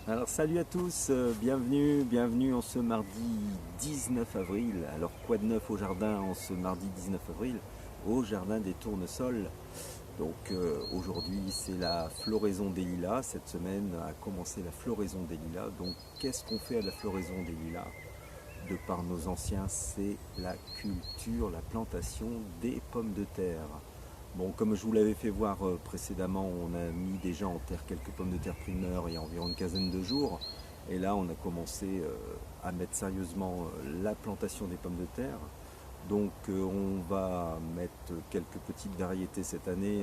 Alors salut à tous, bienvenue en ce mardi 19 avril. Alors quoi de neuf au jardin en ce mardi 19 avril? Au jardin des tournesols. Donc aujourd'hui c'est la floraison des lilas. Cette semaine a commencé la floraison des lilas. Donc qu'est-ce qu'on fait à la floraison des lilas? De par nos anciens, c'est la culture, la plantation des pommes de terre. Bon, comme je vous l'avais fait voir précédemment, on a mis déjà en terre quelques pommes de terre primeurs il y a environ une quinzaine de jours. Et là, on a commencé à mettre sérieusement la plantation des pommes de terre. Donc, on va mettre quelques petites variétés cette année.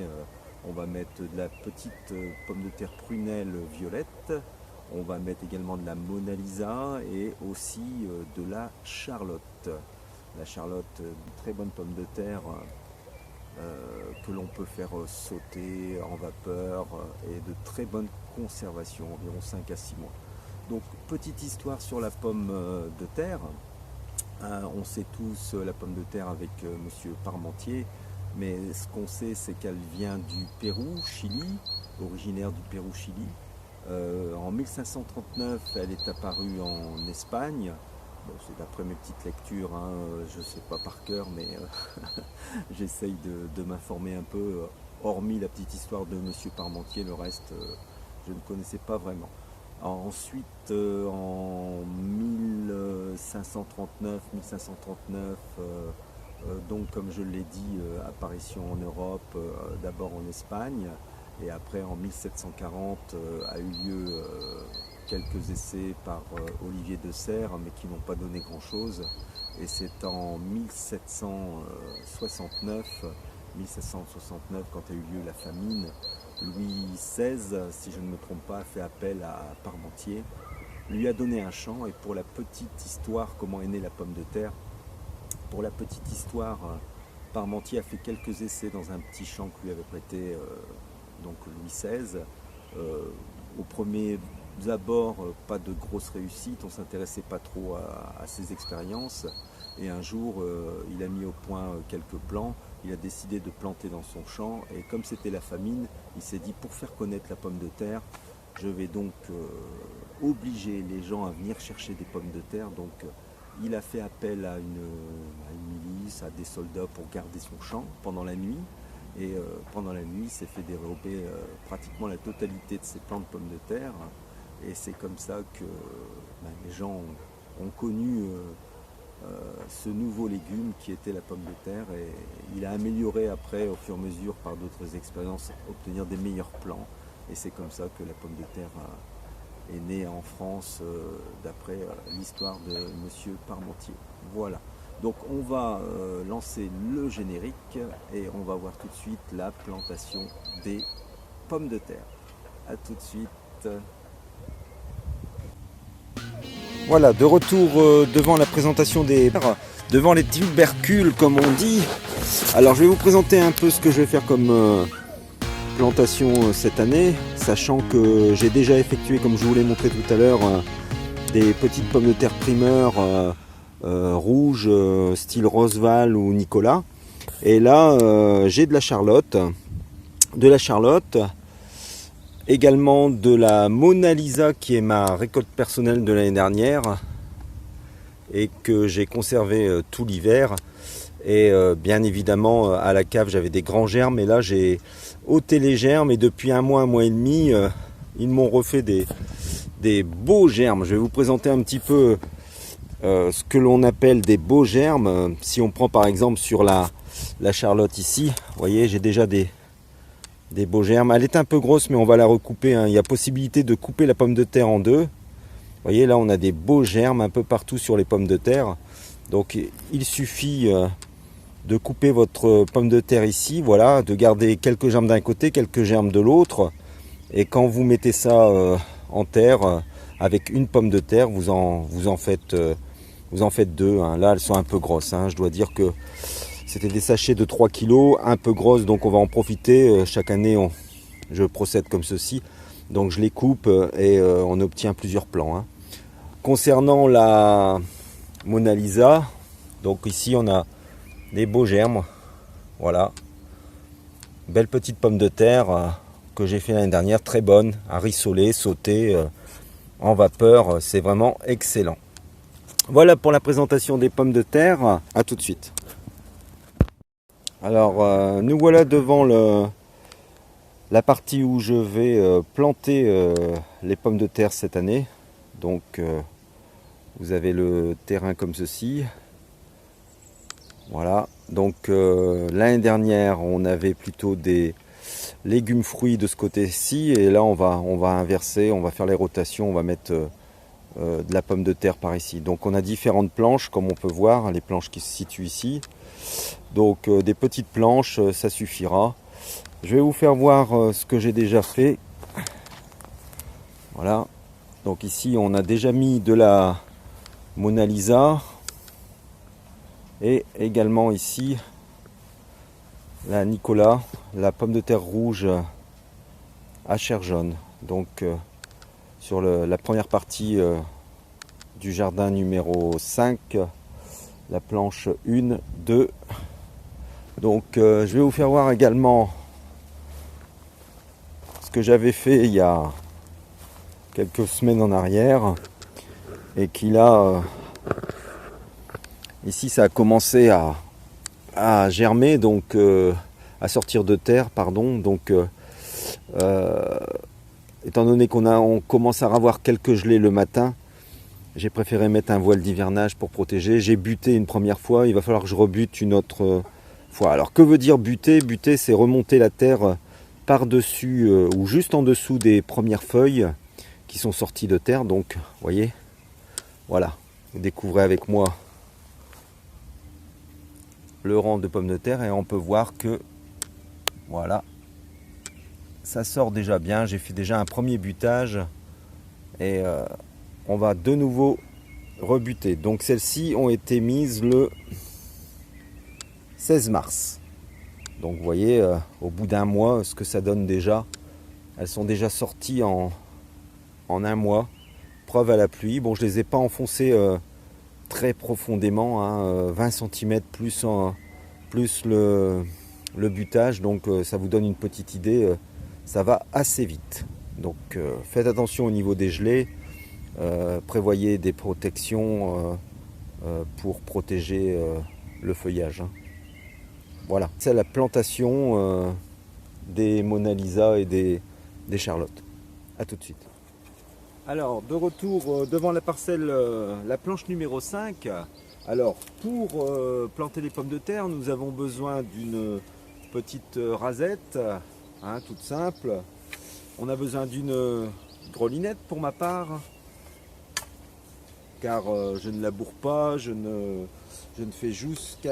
On va mettre de la petite pomme de terre prunelle violette. On va mettre également de la Mona Lisa et aussi de la Charlotte. La Charlotte, une très bonne pomme de terre que l'on peut faire sauter en vapeur et de très bonne conservation, environ 5 à 6 mois. Donc petite histoire sur la pomme de terre. On sait tous la pomme de terre avec Monsieur Parmentier, mais ce qu'on sait c'est qu'elle vient du Pérou, Chili, originaire du Pérou, Chili. En 1539, elle est apparue en Espagne. Bon, c'est d'après mes petites lectures, hein, je ne sais pas par cœur, mais j'essaye de m'informer un peu. Hormis la petite histoire de Monsieur Parmentier, le reste, je ne connaissais pas vraiment. Ensuite, en 1539, donc comme je l'ai dit, apparition en Europe, d'abord en Espagne, et après en 1740 a eu lieu quelques essais par Olivier de Serres, mais qui n'ont pas donné grand-chose. Et c'est en 1769, quand a eu lieu la famine, Louis XVI, si je ne me trompe pas, a fait appel à Parmentier, lui a donné un champ. Et pour la petite histoire, comment est née la pomme de terre, pour la petite histoire, Parmentier a fait quelques essais dans un petit champ que lui avait prêté donc Louis XVI. Au premier abord, pas de grosse réussite, on ne s'intéressait pas trop à ses expériences. Et un jour, il a mis au point quelques plants, il a décidé de planter dans son champ. Et comme c'était la famine, il s'est dit, pour faire connaître la pomme de terre, je vais donc obliger les gens à venir chercher des pommes de terre. Donc il a fait appel à une milice, à des soldats pour garder son champ pendant la nuit. Et pendant la nuit, il s'est fait dérober pratiquement la totalité de ses plants de pommes de terre. Et c'est comme ça que les gens ont connu ce nouveau légume qui était la pomme de terre. Et il a amélioré après, au fur et à mesure, par d'autres expériences, obtenir des meilleurs plants. Et c'est comme ça que la pomme de terre est née en France, d'après l'histoire de Monsieur Parmentier. Voilà. Donc on va lancer le générique et on va voir tout de suite la plantation des pommes de terre. A tout de suite. Voilà, de retour devant la présentation devant les tubercules comme on dit. Alors je vais vous présenter un peu ce que je vais faire comme plantation cette année, sachant que j'ai déjà effectué, comme je vous l'ai montré tout à l'heure, des petites pommes de terre primeurs rouges, style Roseval ou Nicolas. Et là, j'ai de la Charlotte, également de la Mona Lisa qui est ma récolte personnelle de l'année dernière et que j'ai conservé tout l'hiver. Et bien évidemment à la cave j'avais des grands germes, et là j'ai ôté les germes, et depuis un mois et demi ils m'ont refait des beaux germes. Je vais vous présenter un petit peu ce que l'on appelle des beaux germes. Si on prend par exemple sur la Charlotte ici, vous voyez, j'ai déjà des beaux germes. Elle est un peu grosse, mais on va la recouper, hein. Il y a possibilité de couper la pomme de terre en deux. Vous voyez, là on a des beaux germes un peu partout sur les pommes de terre. Donc il suffit de couper votre pomme de terre ici, voilà, de garder quelques germes d'un côté, quelques germes de l'autre. Et quand vous mettez ça en terre, avec une pomme de terre, vous en faites deux, hein. Là elles sont un peu grosses, hein. Je dois dire que c'était des sachets de 3 kg, un peu grosses, donc on va en profiter. Chaque année je procède comme ceci. Donc je les coupe et on obtient plusieurs plants, hein. Concernant la Mona Lisa, donc ici on a des beaux germes, voilà, belle petite pomme de terre que j'ai fait l'année dernière, très bonne, à rissoler, sauter, en vapeur, c'est vraiment excellent. Voilà pour la présentation des pommes de terre, à tout de suite. Alors nous voilà devant la partie où je vais planter les pommes de terre cette année. Donc vous avez le terrain comme ceci. Voilà, donc l'année dernière on avait plutôt des légumes fruits de ce côté-ci, et là on va inverser, on va faire les rotations, on va mettre de la pomme de terre par ici. Donc on a différentes planches comme on peut voir, les planches qui se situent ici. Donc des petites planches, ça suffira. Je vais vous faire voir ce que j'ai déjà fait. Voilà, donc ici on a déjà mis de la Mona Lisa, et également ici la Nicolas, la pomme de terre rouge à chair jaune. Donc sur la première partie du jardin numéro 5, la planche 1, 2. Donc je vais vous faire voir également ce que j'avais fait il y a quelques semaines en arrière, et qui là ici ça a commencé à germer, donc à sortir de terre, pardon. Donc étant donné on commence à avoir quelques gelées le matin, j'ai préféré mettre un voile d'hivernage pour protéger. J'ai buté une première fois, il va falloir que je rebute une autre fois. Alors que veut dire buter? Buter, c'est remonter la terre par-dessus ou juste en dessous des premières feuilles qui sont sorties de terre. Donc, vous voyez, voilà, vous découvrez avec moi le rang de pommes de terre, et on peut voir que, voilà, ça sort déjà bien. J'ai fait déjà un premier butage, et on va de nouveau rebuter. Donc celles-ci ont été mises le 16 mars. Donc vous voyez au bout d'un mois ce que ça donne déjà. Elles sont déjà sorties en un mois. Preuve à la pluie. Bon, je les ai pas enfoncées très profondément, hein, 20 cm plus le butage. Donc ça vous donne une petite idée. Ça va assez vite. Donc faites attention au niveau des gelées. Prévoyez des protections pour protéger le feuillage, hein. Voilà, c'est la plantation des Mona Lisa et des Charlotte. A tout de suite. Alors, de retour devant la parcelle, la planche numéro 5. Alors, pour planter les pommes de terre, nous avons besoin d'une petite rasette, hein, toute simple. On a besoin d'une grelinette pour ma part, car je ne laboure pas, je ne fais juste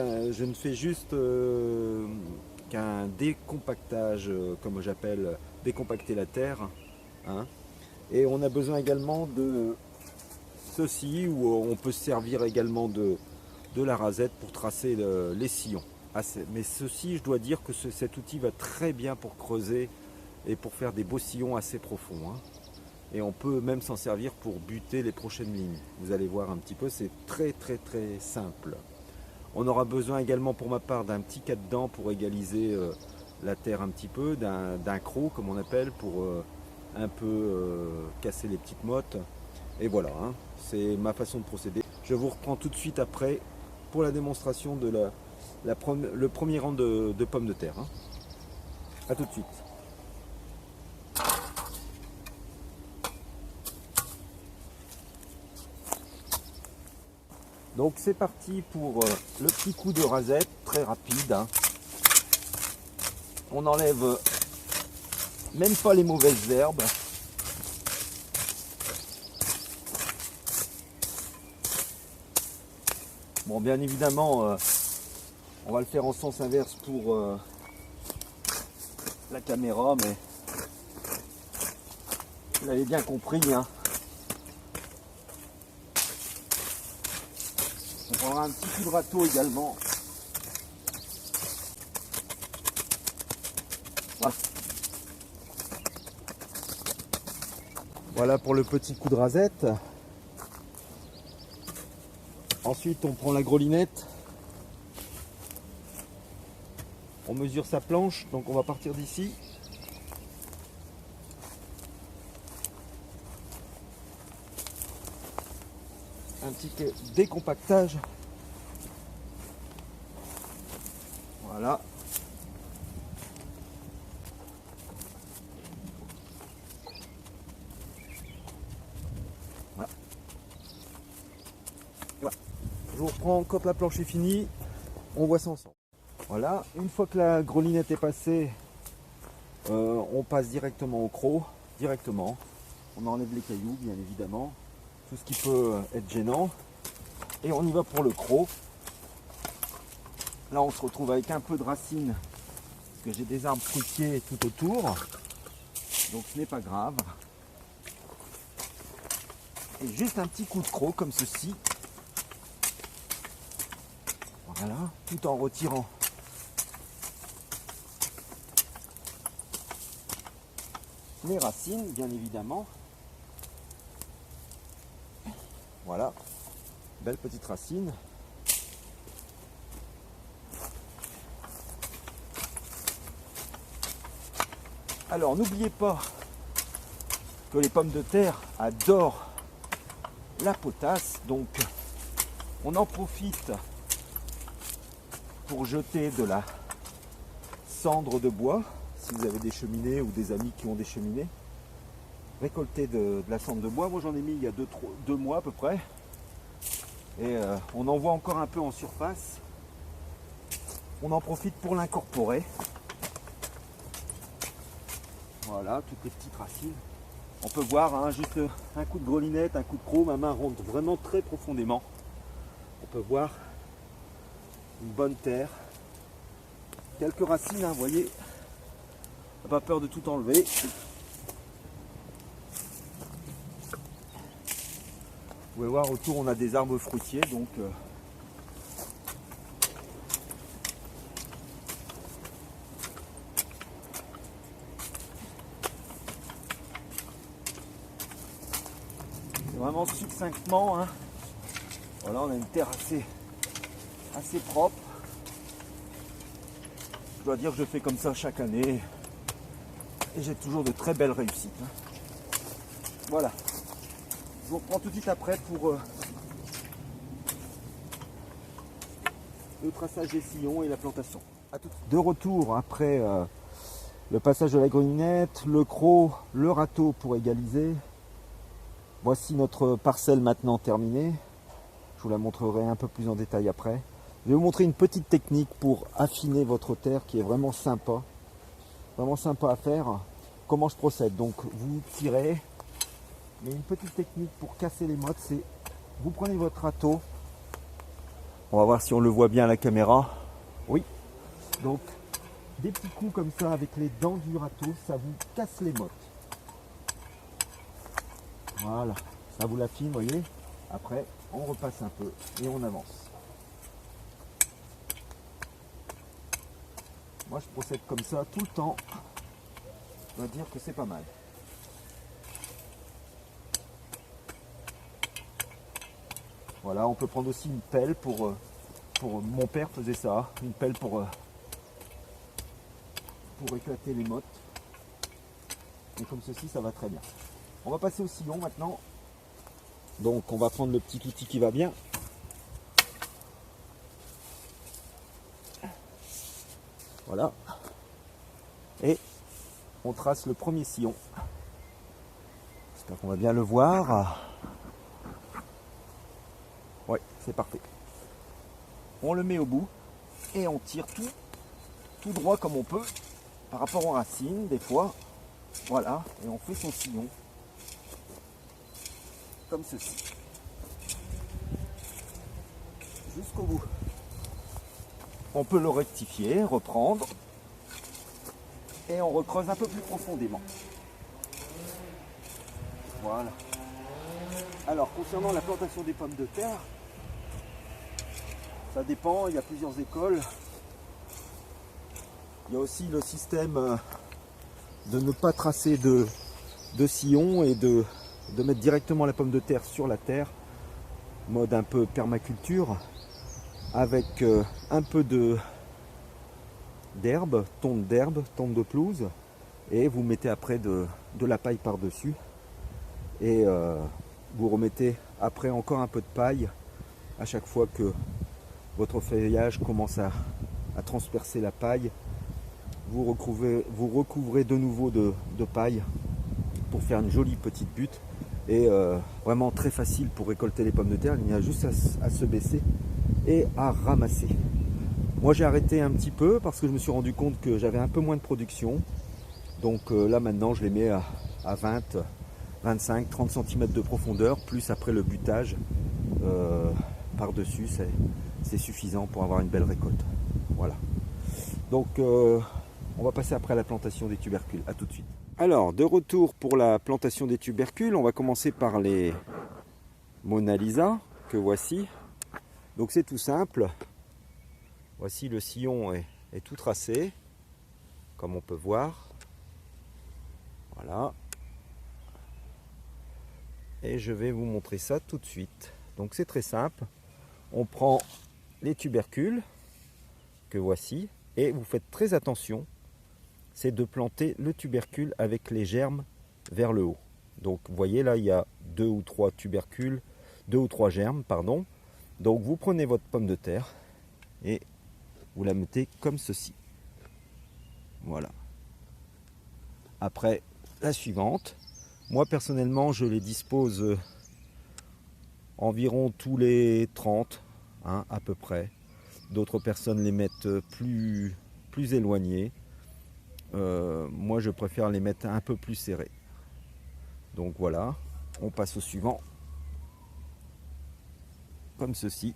qu'un décompactage, comme j'appelle, décompacter la terre, hein. Et on a besoin également de ceci, où on peut se servir également de la rasette pour tracer les sillons. Mais ceci, je dois dire que cet outil va très bien pour creuser et pour faire des beaux sillons assez profonds, hein. Et on peut même s'en servir pour buter les prochaines lignes. Vous allez voir un petit peu, c'est très simple. On aura besoin également pour ma part d'un petit cadre-dents pour égaliser la terre un petit peu, d'un croc comme on appelle, pour un peu casser les petites mottes. Et voilà, hein, c'est ma façon de procéder. Je vous reprends tout de suite après pour la démonstration de le premier rang de pommes de terre, hein. A tout de suite. Donc c'est parti pour le petit coup de rasette, très rapide, hein. On enlève même pas les mauvaises herbes. Bon, bien évidemment, on va le faire en sens inverse pour la caméra, mais vous l'avez bien compris, hein. On prendra un petit coup de râteau également. Voilà. Voilà pour le petit coup de rasette. Ensuite, on prend la grelinette. On mesure sa planche, donc on va partir d'ici. un petit décompactage. Voilà. Voilà. Voilà. Je vous reprends quand la planche est finie. On voit ça ensemble. Voilà. Une fois que la grelinette est passée, on passe directement au croc. Directement. On enlève les cailloux, bien évidemment. Tout ce qui peut être gênant. Et on y va pour le croc. Là, on se retrouve avec un peu de racines. Parce que j'ai des arbres fruitiers tout autour. Donc ce n'est pas grave. Et juste un petit coup de croc comme ceci. Voilà. Tout en retirant les racines, bien évidemment. Voilà. Belle petite racine. Alors n'oubliez pas que les pommes de terre adorent la potasse, donc on en profite pour jeter de la cendre de bois, si vous avez des cheminées ou des amis qui ont des cheminées. Récolter de la cendre de bois, moi j'en ai mis il y a 2 mois à peu près, et on en voit encore un peu en surface. On en profite pour l'incorporer. Voilà, toutes les petites racines. On peut voir, hein, juste un coup de grelinette, un coup de croc, ma main rentre vraiment très profondément. On peut voir une bonne terre. Quelques racines, hein, vous voyez. Pas peur de tout enlever. Vous pouvez voir autour, on a des arbres fruitiers, donc vraiment succinctement, hein. Voilà, on a une terre assez propre. Je dois dire que je fais comme ça chaque année et j'ai toujours de très belles réussites, hein. Voilà, je vous reprends tout de suite après pour le traçage des sillons et la plantation. À tout de suite. De retour après le passage de la grelinette, le croc, le râteau pour égaliser. Voici notre parcelle maintenant terminée. Je vous la montrerai un peu plus en détail après. Je vais vous montrer une petite technique pour affiner votre terre qui est vraiment sympa. Vraiment sympa à faire. Comment je procède? Donc vous tirez. Mais une petite technique pour casser les mottes, c'est vous prenez votre râteau. On va voir si on le voit bien à la caméra. Oui. Donc des petits coups comme ça avec les dents du râteau, ça vous casse les mottes. Voilà, ça vous l'affine, vous voyez. Après, on repasse un peu et on avance. Moi, je procède comme ça tout le temps. Je dois dire que c'est pas mal. Voilà, on peut prendre aussi une pelle pour mon père faisait ça, une pelle pour éclater les mottes. Et comme ceci, ça va très bien. On va passer au sillon maintenant. Donc on va prendre le petit outil qui va bien. Voilà. Et on trace le premier sillon. J'espère qu'on va bien le voir. Oui, c'est parfait. On le met au bout et on tire tout droit comme on peut par rapport aux racines des fois. Voilà, et on fait son sillon comme ceci. Jusqu'au bout. On peut le rectifier, reprendre et on recreuse un peu plus profondément. Voilà. Alors concernant la plantation des pommes de terre, ça dépend, il y a plusieurs écoles. Il y a aussi le système de ne pas tracer de sillon et de mettre directement la pomme de terre sur la terre, mode un peu permaculture, avec un peu d'herbe, tonte de pelouse, et vous mettez après de la paille par-dessus. Et Vous remettez après encore un peu de paille à chaque fois que votre feuillage commence à transpercer la paille. Vous recouvrez de nouveau de paille pour faire une jolie petite butte. Et vraiment très facile pour récolter les pommes de terre. Il y a juste à se baisser et à ramasser. Moi j'ai arrêté un petit peu parce que je me suis rendu compte que j'avais un peu moins de production. Donc là maintenant je les mets à 20, 25, 30 cm de profondeur, plus après le butage par-dessus, c'est suffisant pour avoir une belle récolte. Voilà. Donc on va passer après à la plantation des tubercules. A tout de suite. Alors, de retour pour la plantation des tubercules, on va commencer par les Mona Lisa, que voici. Donc c'est tout simple. Voici le sillon est tout tracé, comme on peut voir. Voilà. Et je vais vous montrer ça tout de suite. Donc c'est très simple. On prend les tubercules, que voici, et vous faites très attention, c'est de planter le tubercule avec les germes vers le haut. Donc vous voyez là, il y a 2 ou 3 tubercules, 2 ou 3 germes, pardon. Donc vous prenez votre pomme de terre et vous la mettez comme ceci. Voilà. Après, la suivante. Moi personnellement, je les dispose environ tous les 30, hein, à peu près. D'autres personnes les mettent plus éloignées. Moi je préfère les mettre un peu plus serrés. Donc voilà, on passe au suivant. Comme ceci.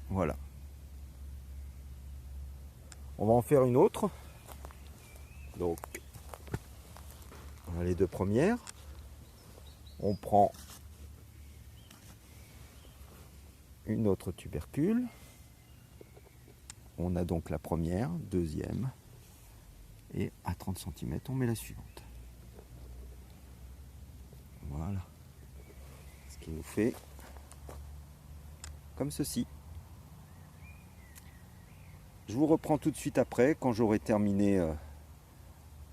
Voilà. On va en faire une autre. Donc les deux premières. On prend une autre tubercule. On a donc la première, deuxième. Et à 30 cm, on met la suivante. Voilà. Ce qui nous fait comme ceci. Je vous reprends tout de suite après, quand j'aurai terminé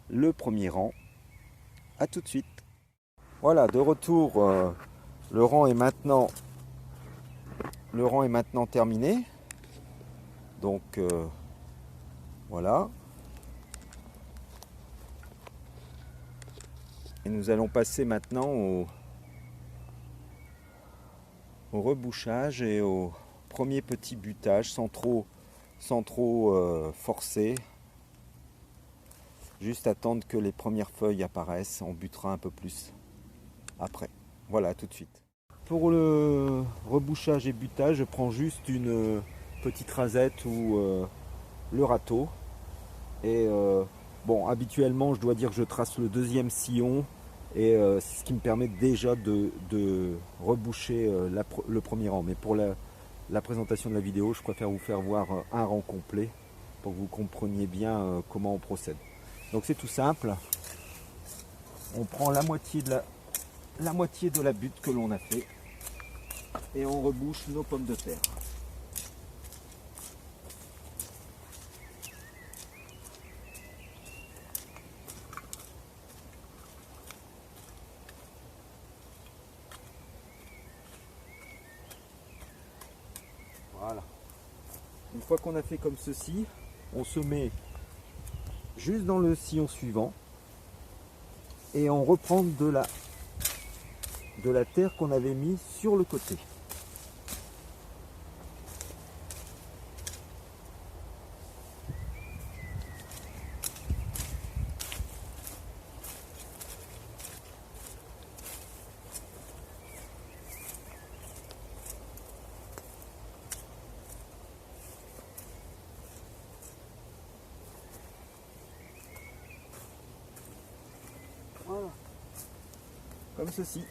le premier rang. A tout de suite. Voilà, de retour. Le rang est maintenant terminé. Donc voilà. Et nous allons passer maintenant au rebouchage et au premier petit butage sans trop forcer. Juste attendre que les premières feuilles apparaissent. On butera un peu plus après. Voilà, tout de suite. Pour le rebouchage et butage, je prends juste une petite rasette ou le râteau. Et bon, habituellement, je dois dire que je trace le deuxième sillon. Et c'est ce qui me permet déjà de reboucher le premier rang. Mais pour la présentation de la vidéo, je préfère vous faire voir un rang complet pour que vous compreniez bien comment on procède. Donc c'est tout simple. On prend la moitié de la butte que l'on a fait et on rebouche nos pommes de terre. Voilà. Une fois qu'on a fait comme ceci, on se met juste dans le sillon suivant et on reprend de la terre qu'on avait mis sur le côté. Voilà. Comme ceci.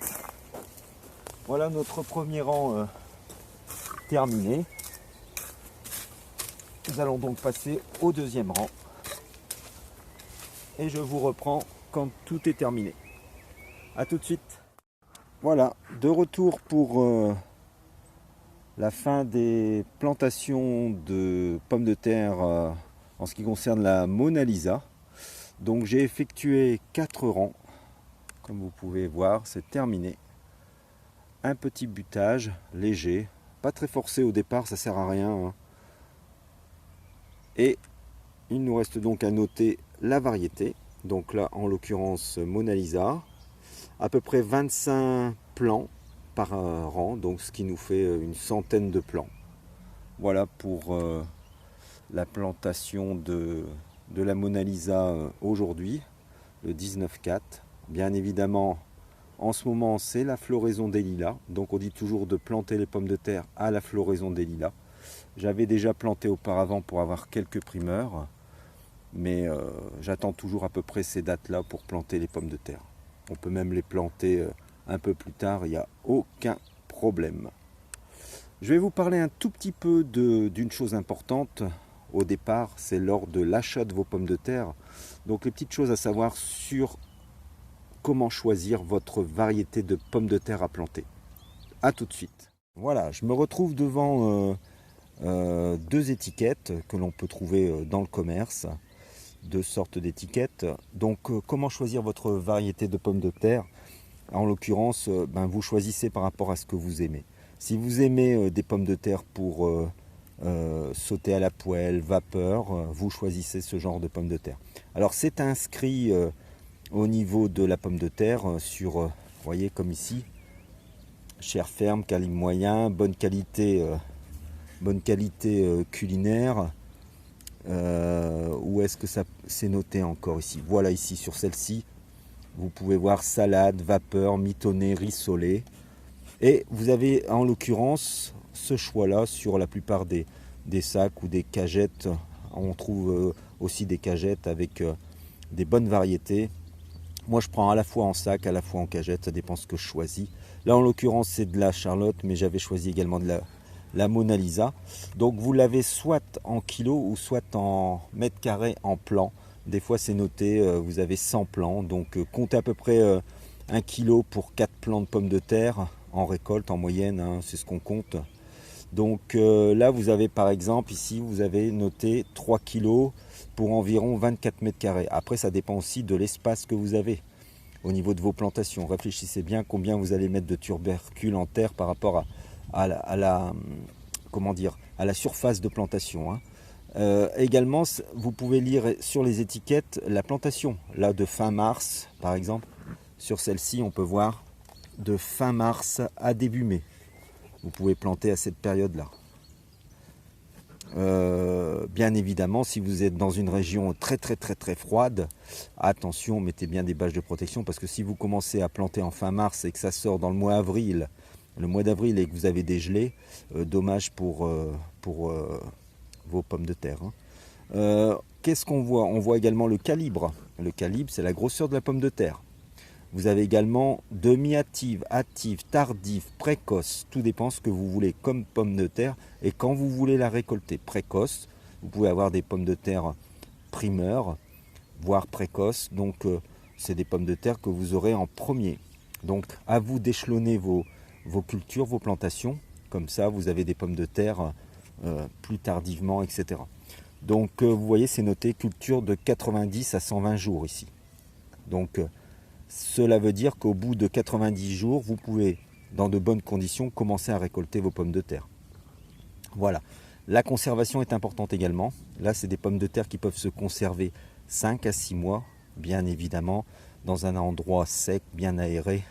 Voilà notre premier rang terminé. Nous allons donc passer au deuxième rang. Et je vous reprends quand tout est terminé. A tout de suite. Voilà, de retour pour la fin des plantations de pommes de terre en ce qui concerne la Mona Lisa. Donc j'ai effectué 4 rangs. Comme vous pouvez voir, c'est terminé. un petit butage léger, pas très forcé au départ, ça sert à rien, hein. Et il nous reste donc à noter la variété. Donc là, en l'occurrence, Mona Lisa. À peu près 25 plants par rang, donc ce qui nous fait une centaine de plants. Voilà pour la plantation de la Mona Lisa aujourd'hui, le 19-4. Bien évidemment, en ce moment, c'est la floraison des lilas. Donc on dit toujours de planter les pommes de terre à la floraison des lilas. J'avais déjà planté auparavant pour avoir quelques primeurs, mais j'attends toujours à peu près ces dates-là pour planter les pommes de terre. On peut même les planter un peu plus tard, il n'y a aucun problème. Je vais vous parler un tout petit peu d'une chose importante au départ, c'est lors de l'achat de vos pommes de terre. Donc les petites choses à savoir sur comment choisir votre variété de pommes de terre à planter. A tout de suite. Voilà, je me retrouve devant deux étiquettes que l'on peut trouver dans le commerce. Deux sortes d'étiquettes. Donc comment choisir votre variété de pommes de terre? En l'occurrence, vous choisissez par rapport à ce que vous aimez. Si vous aimez des pommes de terre pour sauter à la poêle, vapeur, vous choisissez ce genre de pommes de terre. Alors c'est inscrit au niveau de la pomme de terre sur, vous voyez comme ici, chair ferme, calibre moyen, bonne qualité culinaire. Où est-ce que ça c'est noté encore ici? Voilà, ici sur celle-ci, vous pouvez voir salade, vapeur, mitonné, rissolé. Et vous avez en l'occurrence ce choix-là sur la plupart des sacs ou des cagettes. On trouve aussi des cagettes avec des bonnes variétés. Moi je prends à la fois en sac, à la fois en cagette, ça dépend ce que je choisis. Là en l'occurrence c'est de la Charlotte, mais j'avais choisi également de la Mona Lisa. Donc vous l'avez soit en kilos ou soit en mètres carrés en plants. Des fois c'est noté, vous avez 100 plants, donc comptez à peu près 1 kg pour 4 plants de pommes de terre en récolte en moyenne, hein, c'est ce qu'on compte. Donc là vous avez par exemple ici vous avez noté 3 kg pour environ 24 mètres carrés. Après ça dépend aussi de l'espace que vous avez au niveau de vos plantations. Réfléchissez bien combien vous allez mettre de tubercules en terre par rapport à la surface de plantation, hein. Également, vous pouvez lire sur les étiquettes la plantation. Là, de fin mars, par exemple, sur celle-ci, on peut voir de fin mars à début mai. Vous pouvez planter à cette période-là. Bien évidemment, si vous êtes dans une région très froide, attention, mettez bien des bâches de protection parce que si vous commencez à planter en fin mars et que ça sort dans le mois d'avril et que vous avez des gelées, dommage pour vos pommes de terre, hein. Qu'est-ce qu'on voit? On voit également le calibre. Le calibre, c'est la grosseur de la pomme de terre. Vous avez également demi-active, active, tardive, précoce. Tout dépend ce que vous voulez comme pomme de terre et quand vous voulez la récolter. Précoce, vous pouvez avoir des pommes de terre primeurs, voire précoces. Donc, c'est des pommes de terre que vous aurez en premier. Donc, à vous d'échelonner vos cultures, vos plantations. Comme ça, vous avez des pommes de terre plus tardivement, etc. Donc, vous voyez, c'est noté culture de 90 à 120 jours ici. Donc, cela veut dire qu'au bout de 90 jours, vous pouvez, dans de bonnes conditions, commencer à récolter vos pommes de terre. Voilà. La conservation est importante également. Là, c'est des pommes de terre qui peuvent se conserver 5 à 6 mois, bien évidemment, dans un endroit sec, bien aéré.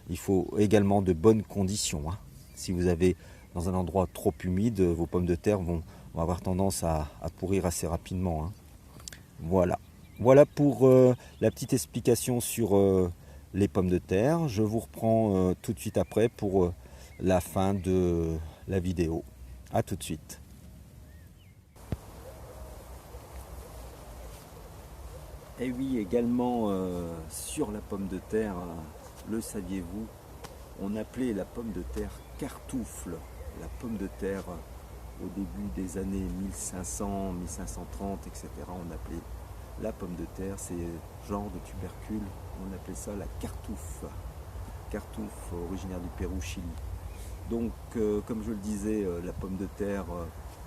Il faut également de bonnes conditions, hein. Si vous avez dans un endroit trop humide, vos pommes de terre vont avoir tendance à pourrir assez rapidement, hein. Voilà. Voilà pour la petite explication sur les pommes de terre. Je vous reprends tout de suite après pour la fin de la vidéo. A tout de suite. Et oui, également sur la pomme de terre, le saviez-vous, on appelait la pomme de terre cartoufle. La pomme de terre au début des années 1500, 1530, etc. On appelait la pomme de terre, c'est genre de tubercule, on appelait ça la cartouffe. Cartouffe originaire du Pérou, Chili. Donc, comme je le disais, la pomme de terre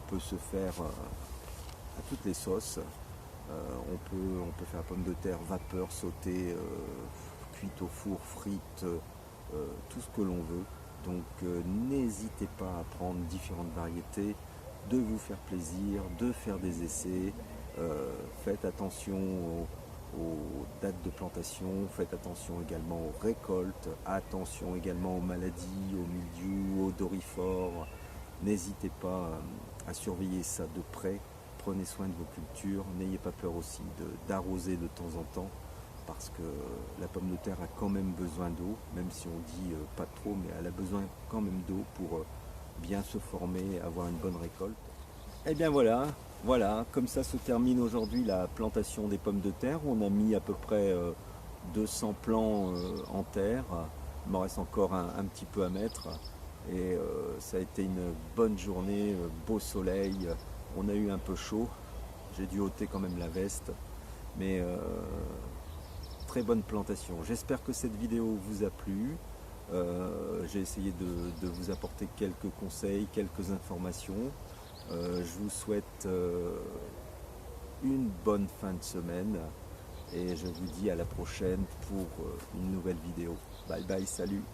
peut se faire à toutes les sauces. On peut faire la pomme de terre vapeur, sautée, cuite au four, frite, tout ce que l'on veut. Donc n'hésitez pas à prendre différentes variétés, de vous faire plaisir, de faire des essais. Faites attention aux dates de plantation, faites attention également aux récoltes, attention également aux maladies, aux mildious, aux dorifores. N'hésitez pas à surveiller ça de près. Prenez soin de vos cultures, n'ayez pas peur aussi d'arroser de temps en temps, parce que la pomme de terre a quand même besoin d'eau, même si on dit pas trop, mais elle a besoin quand même d'eau pour bien se former et avoir une bonne récolte. Et bien voilà, comme ça se termine aujourd'hui la plantation des pommes de terre. On a mis à peu près 200 plants en terre. Il m'en reste encore un petit peu à mettre. Et ça a été une bonne journée, beau soleil. On a eu un peu chaud. J'ai dû ôter quand même la veste. Mais très bonne plantation. J'espère que cette vidéo vous a plu. J'ai essayé de vous apporter quelques conseils, quelques informations. Je vous souhaite une bonne fin de semaine et je vous dis à la prochaine pour une nouvelle vidéo. Bye bye, salut!